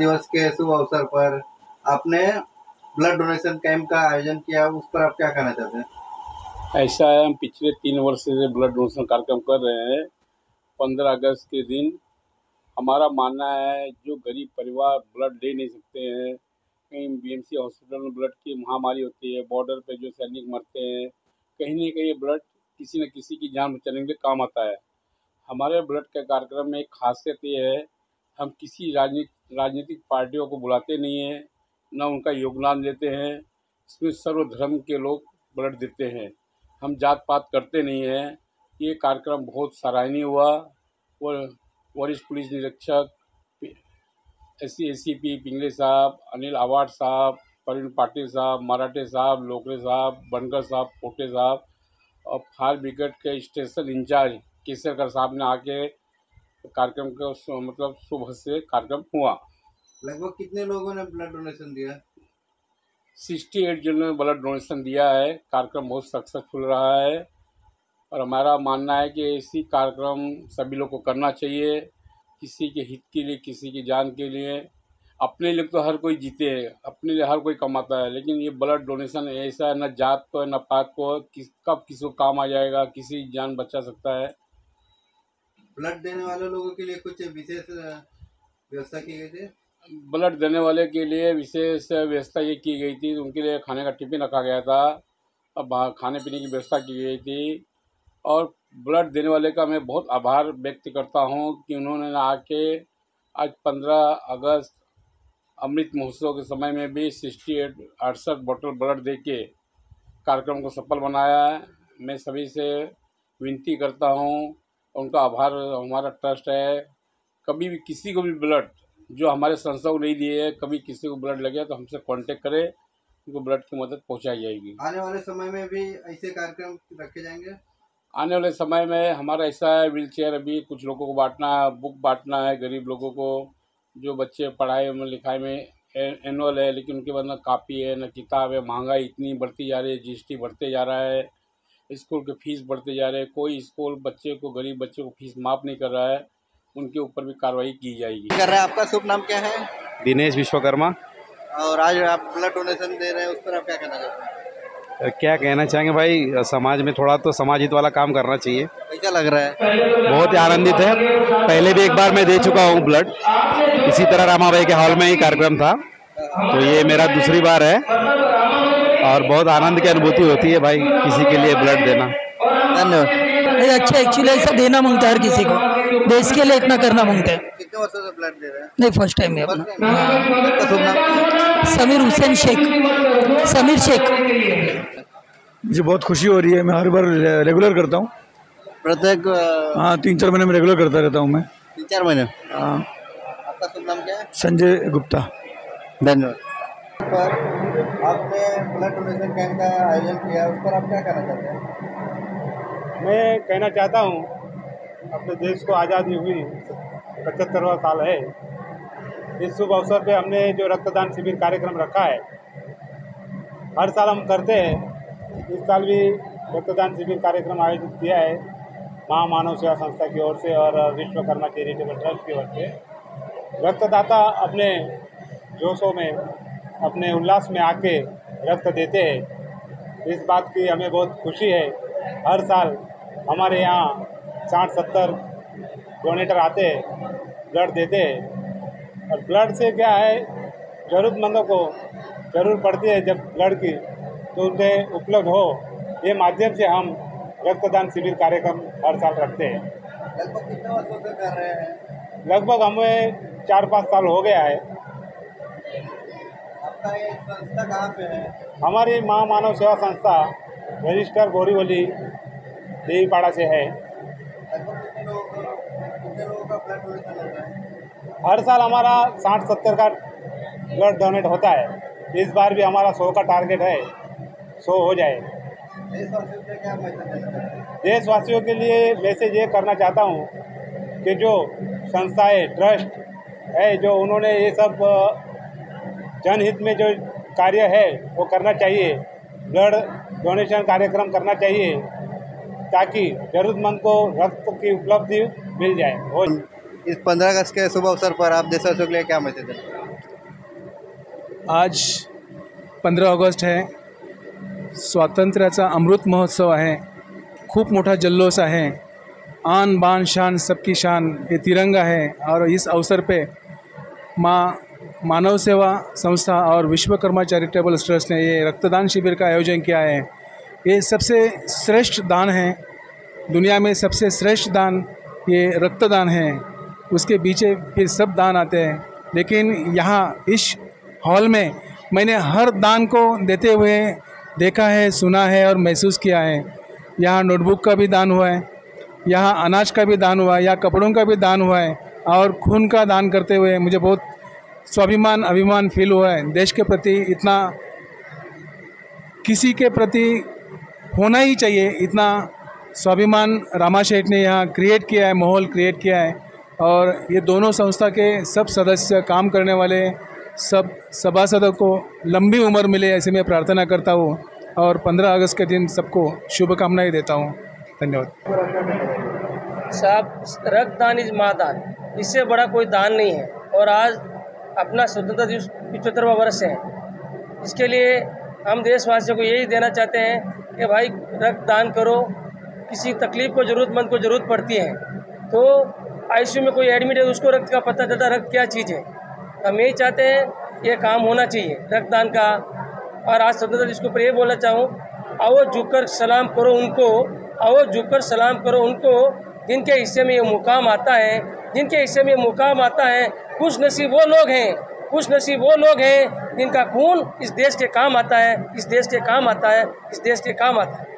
दिवस के शुभ अवसर पर आपने ब्लड डोनेशन कैंप का आयोजन किया, उस पर आप क्या कहना चाहते हैं? ऐसा है, हम पिछले 3 वर्ष से ब्लड डोनेशन कार्यक्रम कर रहे हैं। 15 अगस्त के दिन हमारा मानना है, जो गरीब परिवार ब्लड ले नहीं सकते हैं, कहीं बीएमसी हॉस्पिटल में ब्लड की महामारी होती है, बॉर्डर पे जो सैनिक मरते हैं, कहीं ना कहीं ये ब्लड किसी न किसी की जान बचाने के लिए काम आता है। हमारे ब्लड के कार्यक्रम में एक खासियत ये है, हम किसी राजनीतिक पार्टियों को बुलाते नहीं हैं, न उनका योगदान देते हैं। इसमें सर्वधर्म के लोग ब्लड देते हैं, हम जात पात करते नहीं हैं। ये कार्यक्रम बहुत सराहनीय हुआ। और वरिष्ठ पुलिस निरीक्षक एसीपी पिंगले साहब, अनिल अवार्ड साहब, प्रवीण पाटिल साहब, मराठे साहब, लोकरे साहब, बनकर साहब, पोटे साहब और फायर ब्रिगेड के स्टेशन इंचार्ज केसरकर साहब ने आके कार्यक्रम का मतलब सुबह से कार्यक्रम हुआ। लगभग कितने लोगों ने ब्लड डोनेशन दिया? 68 जनों ने ब्लड डोनेशन दिया है। कार्यक्रम बहुत सक्सेसफुल रहा है और हमारा मानना है कि ऐसी कार्यक्रम सभी लोग को करना चाहिए, किसी के हित के लिए, किसी की जान के लिए। अपने लिए तो हर कोई जीते है, अपने लिए हर कोई कमाता है, लेकिन ये ब्लड डोनेशन ऐसा है, न जात को है न पात को, कब किसी को काम आ जाएगा, किसी की जान बचा सकता है। ब्लड देने वाले लोगों के लिए कुछ विशेष व्यवस्था की गई थी? ब्लड देने वाले के लिए विशेष व्यवस्था ये की गई थी, उनके लिए खाने का टिफिन रखा गया था और बाहर खाने पीने की व्यवस्था की गई थी। और ब्लड देने वाले का मैं बहुत आभार व्यक्त करता हूँ कि उन्होंने आके आज 15 अगस्त अमृत महोत्सव के समय में भी 68 बोतल ब्लड दे के कार्यक्रम को सफल बनाया है। मैं सभी से विनती करता हूँ, उनका आभार। हमारा ट्रस्ट है, कभी भी किसी को भी ब्लड जो हमारे संस्था को नहीं दिए है, कभी किसी को ब्लड लगे तो हमसे कांटेक्ट करें, उनको ब्लड की मदद पहुंचाई जाएगी। आने वाले समय में भी ऐसे कार्यक्रम रखे जाएंगे? आने वाले समय में हमारा ऐसा है, व्हील चेयर अभी कुछ लोगों को बांटना है, बुक बांटना है गरीब लोगों को, जो बच्चे पढ़ाई में लिखाई में एनुअल है लेकिन उनके पास न कापी है न किताब है। महंगाई इतनी बढ़ती जा रही है, जीएसटी बढ़ते जा रहा है, स्कूल के फीस बढ़ते जा रहे हैं, कोई स्कूल बच्चे को, गरीब बच्चे को फीस माफ़ नहीं कर रहा है, उनके ऊपर भी कार्रवाई की जाएगी। कर रहे हैं। आपका शुभ नाम क्या है? दिनेश विश्वकर्मा। और आज आप ब्लड डोनेशन दे रहे हैं, उस पर आप क्या कहना चाहते हैं? क्या कहना चाहेंगे भाई, समाज में थोड़ा तो समाज हित वाला काम करना चाहिए। कैसा लग रहा है? बहुत ही आनंदित है। पहले भी एक बार मैं दे चुका हूँ ब्लड, इसी तरह रामाबाई के हॉल में ही कार्यक्रम था, तो ये मेरा दूसरी बार है और बहुत आनंद की अनुभूति होती है भाई किसी के लिए ब्लड देना। धन्यवाद। अच्छा, एक्चुअली ऐसा देना मांगता है हर किसी को, देश के लिए इतना करना मांगता है। कितने वर्षों से ब्लड दे रहे हैं? नहीं, फर्स्ट टाइम है अपना। आपका शुभ नाम? समीर हुसैन शेख, समीर शेख। मुझे बहुत खुशी हो रही है, मैं हर बार रेगुलर करता हूँ। प्रत्येक हाँ, 3-4 महीने में रेगुलर करता रहता हूँ मैं। 3-4 महीने? हाँ। आपका शुभ नाम क्या है? संजय गुप्ता। धन्यवाद। पर आपने ब्लड डोनेशन कैंप का आयोजन किया, उस पर आप क्या कहना चाहते हैं? मैं कहना चाहता हूँ, अपने देश को आज़ादी हुई 75वां साल है। इस शुभ अवसर पे हमने जो रक्तदान शिविर कार्यक्रम रखा है, हर साल हम करते हैं, इस साल भी रक्तदान शिविर कार्यक्रम आयोजित किया है महामानव सेवा संस्था की ओर से और विश्वकर्मा चैरिटेबल ट्रस्ट की ओर से। रक्तदाता अपने जोशों में, अपने उल्लास में आके रक्त देते हैं, इस बात की हमें बहुत खुशी है। हर साल हमारे यहाँ 60-70 डोनेटर आते हैं, ब्लड देते हैं। और ब्लड से क्या है, ज़रूरतमंदों को ज़रूर पड़ती है जब ब्लड की, तो उन्हें उपलब्ध हो, ये माध्यम से हम रक्तदान शिविर कार्यक्रम हर साल रखते हैं। लगभग कितने वर्षों से कर रहे हैं? लगभग हमें 4-5 साल हो गया है। आपका ये संस्था कहाँ पे है? हमारी महामानव सेवा संस्था रजिस्टर बोरीवली देवीपाड़ा से है। लगभग कितने लोगों का ब्लड डोनेशन होता है? हर साल हमारा 60-70 का ब्लड डोनेट होता है। इस बार भी हमारा 100 का टारगेट है, 100 हो जाए। देशवासियों से क्या मैसेज देना चाहते हैं? देशवासियों के लिए मैसेज ये करना चाहता हूँ कि जो संस्थाएं, ट्रस्ट है, जो उन्होंने ये सब जनहित में जो कार्य है वो करना चाहिए। ब्लड डोनेशन कार्यक्रम करना चाहिए ताकि ज़रूरतमंद को रक्त की उपलब्धि मिल जाए। इस 15 अगस्त के शुभ अवसर पर आप देशवासियों के लिए क्या मैसेज दें? आज 15 ऑगस्ट आहे, स्वातंत्र्याचा अमृत महोत्सव आहे, खूप मोठा जल्लोष आहे, आन बान शान सबकी शान ये तिरंगा है। और इस अवसर पे मानव सेवा संस्था और विश्वकर्मा चैरिटेबल ट्रस्ट ने ये रक्तदान शिविर का आयोजन किया है। ये सबसे श्रेष्ठ दान है, दुनिया में सबसे श्रेष्ठ दान ये रक्तदान है। उसके पीछे फिर सब दान आते हैं, लेकिन यहाँ इस हॉल में मैंने हर दान को देते हुए देखा है, सुना है और महसूस किया है। यहाँ नोटबुक का भी दान हुआ है, यहाँ अनाज का भी दान हुआ है, या कपड़ों का भी दान हुआ है, और खून का दान करते हुए मुझे बहुत स्वाभिमान अभिमान फील हुआ है। देश के प्रति इतना किसी के प्रति होना ही चाहिए, इतना स्वाभिमान रामा शेठ ने यहाँ क्रिएट किया है, माहौल क्रिएट किया है। और ये दोनों संस्था के सब सदस्य, काम करने वाले सब सभासदों को लंबी उम्र मिले, ऐसे मैं प्रार्थना करता हूँ। और 15 अगस्त के दिन सबको शुभकामनाएं देता हूँ। धन्यवाद साहब। रक्तदान इज महादान, इससे बड़ा कोई दान नहीं है। और आज अपना स्वतंत्रता दिवस 75वां वर्ष है। इसके लिए हम देशवासियों को यही देना चाहते हैं कि भाई रक्तदान करो। किसी तकलीफ को, ज़रूरतमंद को ज़रूरत पड़ती है तो आईसीयू में कोई एडमिट है, उसको रक्त का पता चलता रक्त क्या चीज़ है। हम यही चाहते हैं ये काम होना चाहिए रक्तदान का। और आज स्वतंत्रता दिवस के ऊपर ये बोलना चाहूँ, आओ झुककर सलाम करो उनको, आओ झुककर सलाम करो उनको जिनके हिस्से में ये मुकाम आता है, जिनके हिस्से में मुकाम आता है। खुश नसीब वो लोग हैं, खुश नसीब वो लोग हैं जिनका खून इस देश के काम आता है, इस देश के काम आता है, इस देश के काम आता है।